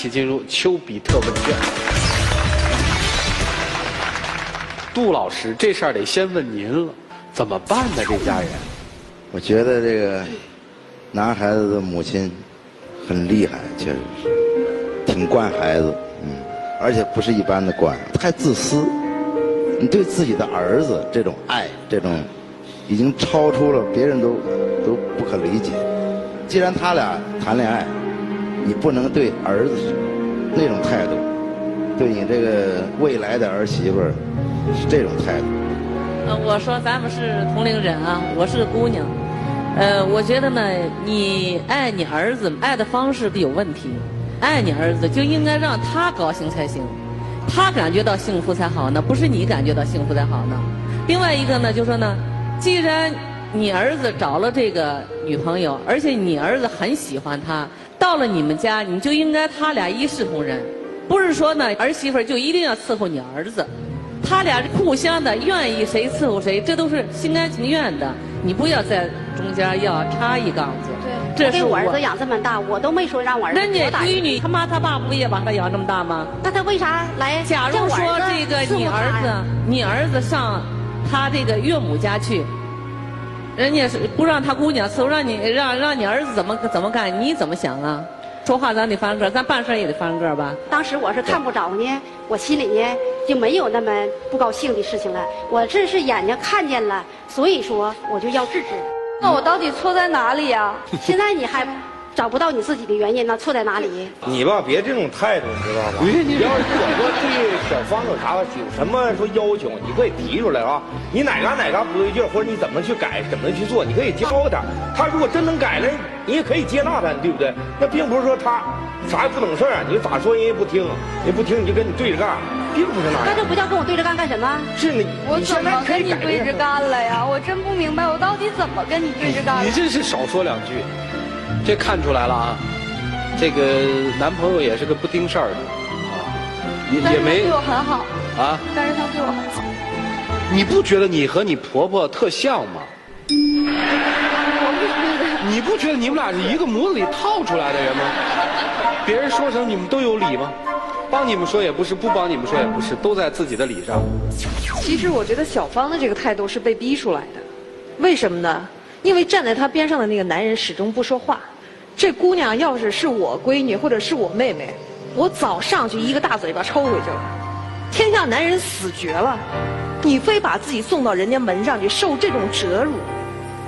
一起进入丘比特问卷。杜老师，这事儿得先问您了，怎么办呢？这家人，我觉得这个男孩子的母亲很厉害，确实是挺惯孩子，而且不是一般的惯，太自私。你对自己的儿子这种爱，这种已经超出了别人都不可理解。既然他俩谈恋爱，你不能对儿子那种态度，对你这个未来的儿媳妇儿是这种态度。我说咱们是同龄人啊，我是姑娘。我觉得呢，你爱你儿子爱的方式有问题。爱你儿子就应该让他高兴才行，他感觉到幸福才好呢，不是你感觉到幸福才好呢。另外一个呢，就说呢，既然你儿子找了这个女朋友，而且你儿子很喜欢她，到了你们家，你就应该他俩一视同仁，不是说呢儿媳妇就一定要伺候你儿子，他俩互相的愿意谁伺候谁，这都是心甘情愿的，你不要在中间要插一杠子。对，这是我儿子养这么大，我都没说让我儿子人家闺女他妈他爸不也把他养这么大吗？那他为啥来？假如说这个你儿子上他这个岳母家去，人家是不让他姑娘伺候，让你儿子怎么干？你怎么想啊？说话咱得翻个，咱办事也得翻个吧。当时我是看不着呢，我心里呢就没有那么不高兴的事情了。我这是眼睛看见了，所以说我就要制止。那我到底错在哪里呀？现在你还找不到你自己的原因呢，错在哪里？你吧，别这种态度，你知道吧？你要是说对小芳有啥有什么说要求，你可以提出来啊。你哪嘎不对劲，或者你怎么去改，怎么去做，你可以教他。他如果真能改了，你也可以接纳他，对不对？那并不是说他啥也不懂事啊，你咋说人也不听，人不听你就跟你对着干，并不是那样。那这不叫跟我对着干干什么？是你，我怎么跟你对着干了呀？我真不明白，我到底怎么跟你对着干了？你这是少说两句，这看出来了啊。这个男朋友也是个不盯事儿的啊，也没对我很好啊。但是他对我很好。你不觉得你和你婆婆特像吗？你不觉得你们俩是一个模子里套出来的人吗？别人说什么你们都有理吗？帮你们说也不是，不帮你们说也不是，都在自己的理上。其实我觉得小芳的这个态度是被逼出来的，为什么呢？因为站在她边上的那个男人始终不说话。这姑娘要是我闺女或者是我妹妹，我早上去一个大嘴巴抽回去了。天下男人死绝了，你非把自己送到人家门上去受这种折辱。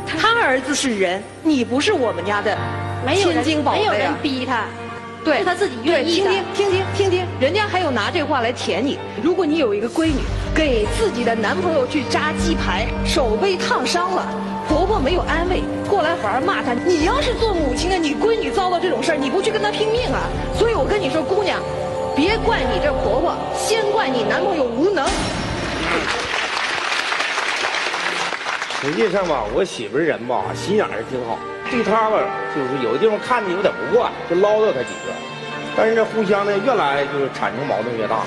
他儿子是人，你不是我们家的千金宝贝啊！没有人逼他，对，是他自己愿意的。听听，人家还有拿这话来舔你。如果你有一个闺女给自己的男朋友去扎鸡排，手被烫伤了，婆婆没有安慰，过来反而骂她。你要是做母亲的，你闺女遭到这种事儿，你不去跟她拼命啊？所以我跟你说，姑娘，别怪你这婆婆，先怪你男朋友无能。实际上吧，我媳妇儿人吧，心眼儿挺好，对她吧，就是有的地方看着有点不惯，就唠叨她几句。但是呢，互相呢，越来就是产生矛盾越大。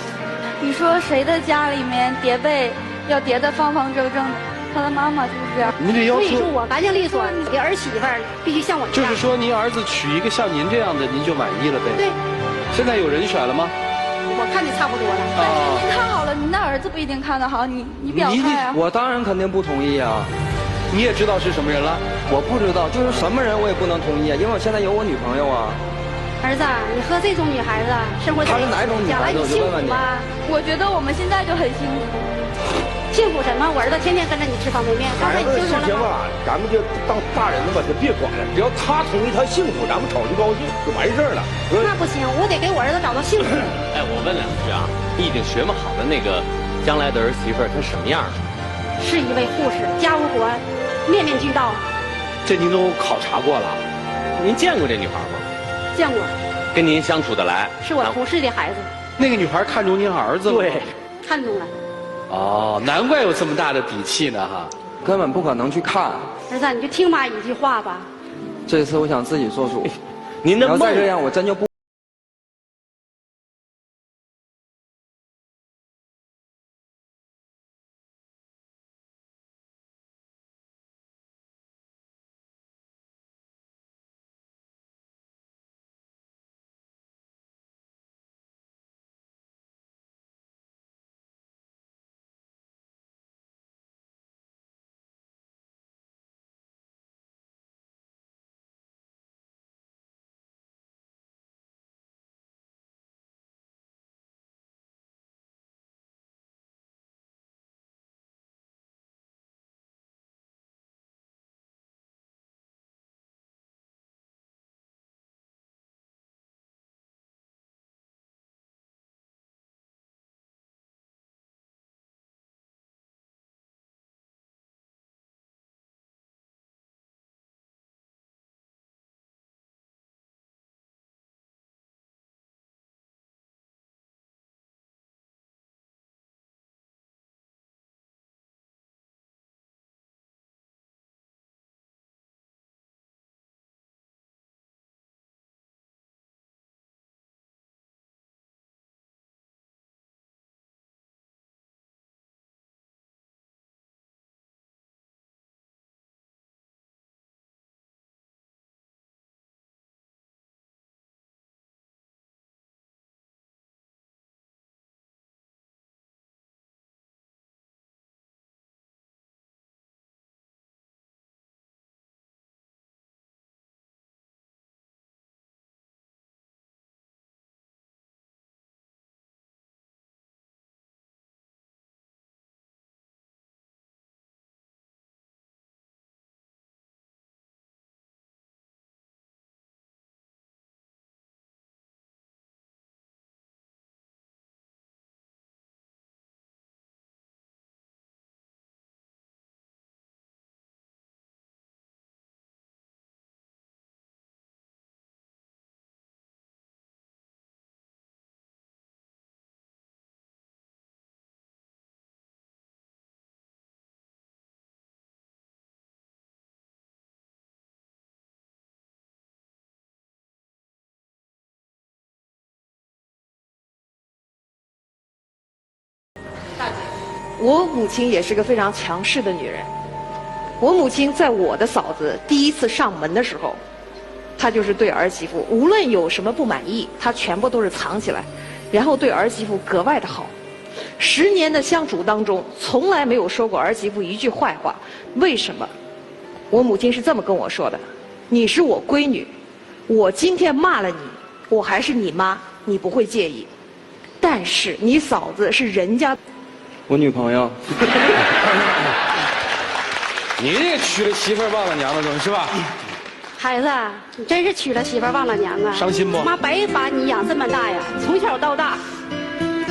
你说谁的家里面叠被要叠得方方正正的？他的妈妈就是这样。你得要求所以说我干净利索，你的儿媳妇儿必须像我这样。就是说，您儿子娶一个像您这样的，您就满意了呗？对。现在有人选了吗？我看的差不多了。但是您看好了，您的儿子不一定看得好，你表态啊。我当然肯定不同意啊。你也知道是什么人了？我不知道，就是什么人我也不能同意啊，因为我现在有我女朋友啊。儿子，你和这种女孩子生活在一起，她是哪种女孩子？我就问问你。我觉得我们现在就很幸福。幸福什么？我儿子天天跟着你吃方便面。刚才你就说了吗？咱们就当大人的吧，就别管了，只要他同意他幸福，咱们瞅着高兴就完事儿了。那不行，我得给我儿子找到幸福。哎，我问两句啊，你已经学么好的那个将来的儿媳妇，她什么样？是一位护士，家务活面面俱到。这您都考察过了？您见过这女孩吗？见过。跟您相处得来？是我同事的孩子。那个女孩看中您儿子了？对，看中了。哦，难怪有这么大的底气呢哈！根本不可能去看。儿子，你就听妈一句话吧。这次我想自己做主。您的梦。要再这样，我真就不。我母亲也是个非常强势的女人。我母亲在我的嫂子第一次上门的时候，她就是对儿媳妇无论有什么不满意，她全部都是藏起来，然后对儿媳妇格外的好。10年的相处当中，从来没有说过儿媳妇一句坏话。为什么？我母亲是这么跟我说的：你是我闺女，我今天骂了你，我还是你妈，你不会介意。但是你嫂子是人家我女朋友。你这娶了媳妇儿忘了娘了，总是吧？孩子，你真是娶了媳妇儿忘了娘啊！伤心不？妈白把你养这么大呀，从小到大，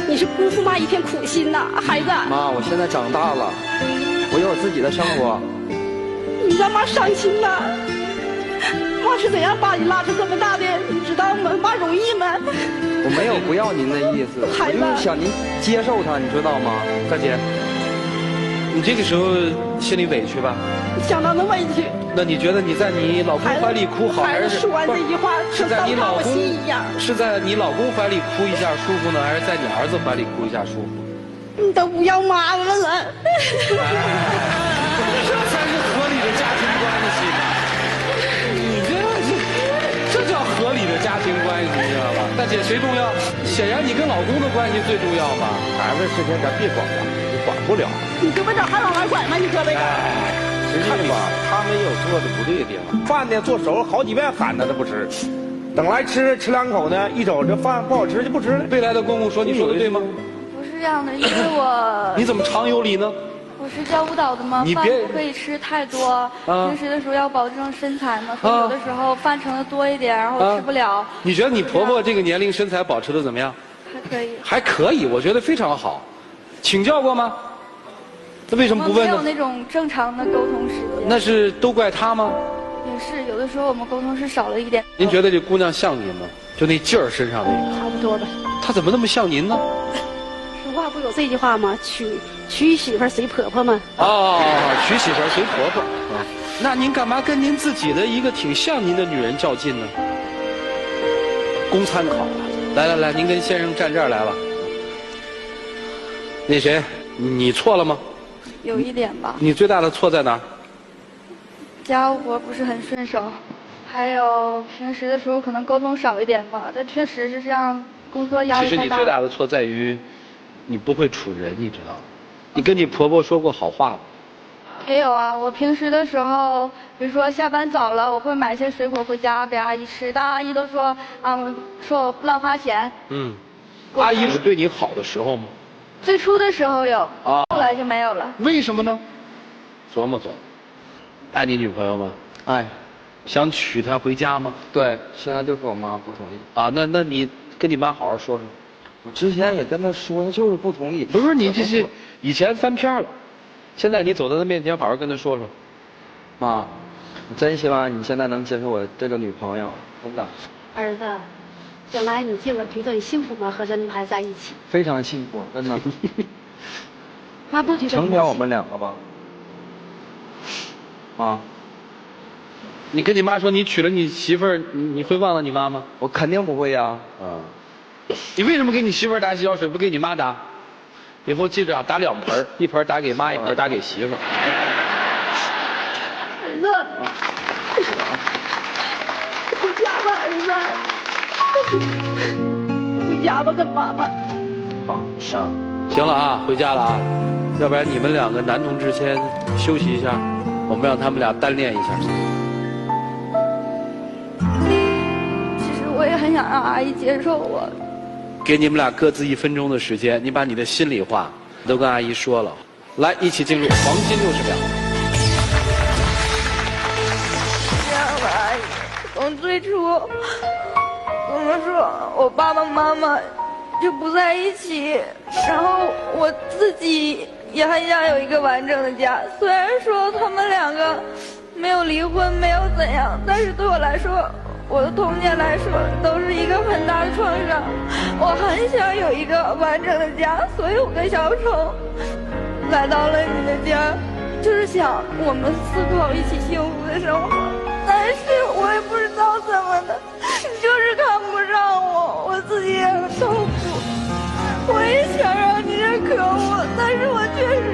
你是辜负妈一片苦心呐，孩子。妈，我现在长大了，我有自己的生活。你让妈伤心呐！妈是怎样把你拉扯这么大的，你知道吗？妈容易吗？我没有不要您的意思，我就是想您接受他，你知道吗？大姐，你这个时候心里委屈吧？相当的委屈。那你觉得你在你老公怀里哭好，还是说完这句话是在你老公是在你老公怀里哭一下舒服呢，还是在你儿子怀里哭一下舒服？你都不要妈妈了。这才是合理的家庭关系嘛！你这叫合理的家庭关系，你知道吧？大姐谁重要？显然你跟老公的关系最重要嘛。孩子事情咱别管了，你管不了。你胳膊肘还往外拐吗？你胳膊肘。实际吧，他们也有做的不对的地方。饭呢做熟好几遍喊他都不吃，等来吃2口呢，一瞅这饭不好吃就不吃了。未来的公公说你说的对吗？不是这样的，因为我你怎么常有理呢？我是教舞蹈的嘛，饭不可以吃太多，平时的时候要保证身材嘛，所以有的时候饭盛的多一点，然后我吃不了。你觉得你婆婆这个年龄身材保持的怎么样？还可以。还可以，我觉得非常好。请教过吗？那为什么不问呢？没有那种正常的沟通时间。那是都怪她吗？也是，有的时候我们沟通是少了一点。您觉得这姑娘像您吗？就那劲儿身上那个。差不多吧。她怎么那么像您呢？俗话不有这句话吗？娶媳妇随婆婆吗？哦，娶媳妇随婆婆。那您干嘛跟您自己的一个挺像您的女人较劲呢？供参考了。来，您跟先生站这儿来吧。那谁，你错了吗？有一点吧。你最大的错在哪儿？家务活不是很顺手，还有平时的时候可能沟通少一点吧。但确实是这样，工作压力太大。其实你最大的错在于，你不会处人，你知道吗？你跟你婆婆说过好话吗？也有啊，我平时的时候，比如说下班早了，我会买些水果回家给阿姨吃，但阿姨都说说我乱花钱。阿姨是对你好的时候吗？最初的时候有，后来就没有了。为什么呢？琢磨琢磨。爱你女朋友吗？爱。想娶她回家吗？对，现在就是我妈不同意。啊，那你跟你妈好好说说。我之前也跟她说，她就是不同意。不是你这是以前翻篇了，现在你走到她面前，好好跟她说说。妈，我真希望你现在能接受我这个女朋友，真的。儿子，将来你进了觉得幸福吗？和这女孩在一起？非常幸福，真的。妈不觉得成全我们2个吧。妈，你跟你妈说你娶了你媳妇儿，你会忘了你妈吗？我肯定不会呀。你为什么给你媳妇儿打洗脚水，不给你妈打？以后记着啊，打2盆，一盆打给妈，一盆打给媳妇儿。儿子，回家吧，儿子，回家吧，跟妈妈。好，行了啊，回家了啊，要不然你们2个男同志先休息一下，我们让他们俩单练一下。其实我也很想让阿姨接受我。给你们俩各自1分钟的时间，你把你的心里话都跟阿姨说了，来，一起进入黄金60秒。这样吧，阿姨，从最初怎么说，我爸爸妈妈就不在一起，然后我自己也很想有一个完整的家。虽然说他们2个没有离婚，没有怎样，但是对我来说，我的童年来说都是一个很大的创伤。我很想有一个完整的家，所以我跟小丑来到了你的家，就是想我们4口一起幸福的生活。但是我也不知道怎么的，就是看不上我，自己也很痛苦。我也想让你认可我，但是我确实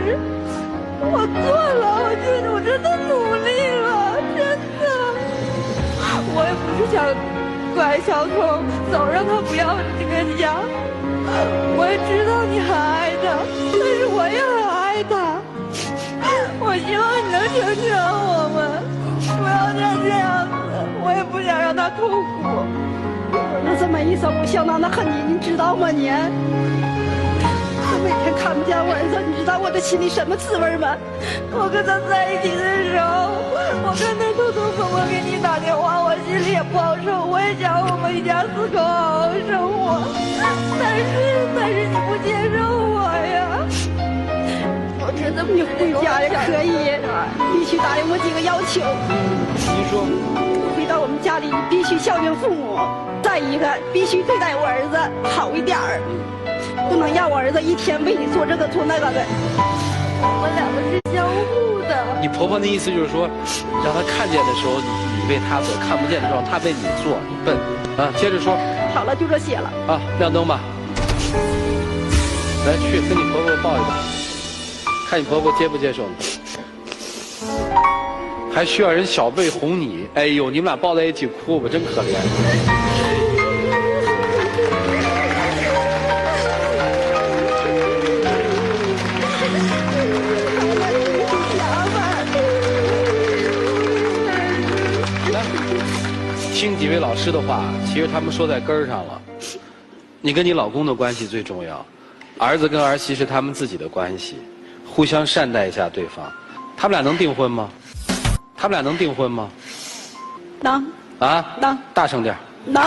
拐小偷，总让他不要这个家。我也知道你很爱他，但是我也很爱他。我希望你能成全我们，不要再这样子。我也不想让他痛苦。我这么一生，我相当的恨你，你知道吗？你，我每天看不见我儿子，你知道我的心里什么滋味吗？我跟他在一起的时候，我跟他偷偷摸摸给你打电话，我心里也不好受。我也想我们一家4口好好生活，但是你不接受我呀。我真的你回家也可以，必须答应我几个要求。您说。回到我们家里，你必须孝敬父母。再一个，必须对待我儿子好一点儿，不能让我儿子一天为你做这个做那个的。我们两个是相互的。你婆婆的意思就是说，让他看见的时候你为他做，看不见的时候他为你做，你笨啊！接着说。好了，就这些了。啊，亮灯吧。来，去跟你婆婆抱一抱，看你婆婆接不接受你。还需要人小辈哄你，哎呦，你们俩抱在一起哭吧，真可怜。来，听几位老师的话，其实他们说在根儿上了。你跟你老公的关系最重要，儿子跟儿媳是他们自己的关系，互相善待一下对方。他们俩能订婚吗？他们俩能订婚吗？能。啊？能。大声点。能。